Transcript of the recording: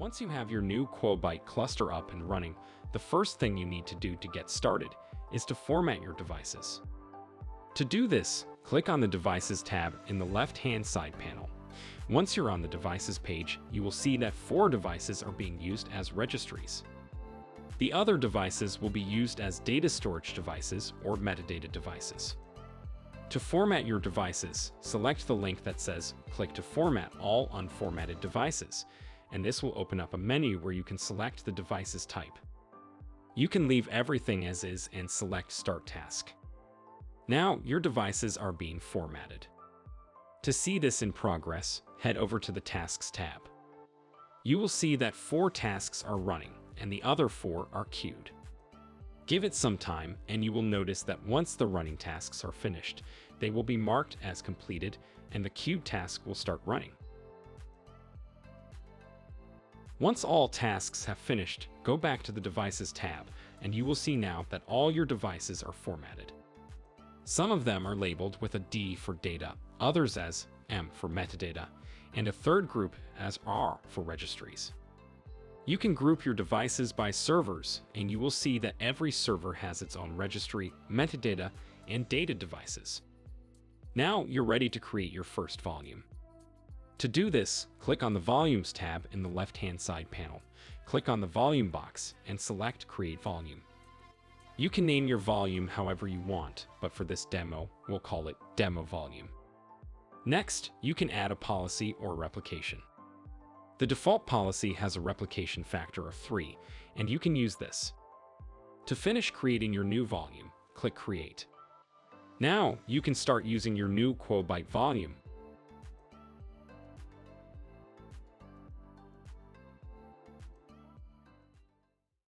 Once you have your new Quobyte cluster up and running, the first thing you need to do to get started is to format your devices. To do this, click on the Devices tab in the left-hand side panel. Once you're on the Devices page, you will see that 4 devices are being used as registries. The other devices will be used as data storage devices or metadata devices. To format your devices, select the link that says "Click to format all unformatted devices," and this will open up a menu where you can select the device's type. You can leave everything as is and select Start Task. Now your devices are being formatted. To see this in progress, head over to the Tasks tab. You will see that 4 tasks are running and the other 4 are queued. Give it some time and you will notice that once the running tasks are finished, they will be marked as completed and the queued task will start running. Once all tasks have finished, go back to the Devices tab and you will see now that all your devices are formatted. Some of them are labeled with a D for data, others as M for metadata, and a third group as R for registries. You can group your devices by servers, and you will see that every server has its own registry, metadata, and data devices. Now you're ready to create your first volume. To do this, click on the Volumes tab in the left-hand side panel. Click on the volume box and select Create Volume. You can name your volume however you want, but for this demo, we'll call it Demo Volume. Next, you can add a policy or replication. The default policy has a replication factor of 3, and you can use this. To finish creating your new volume, click Create. Now, you can start using your new Quobyte volume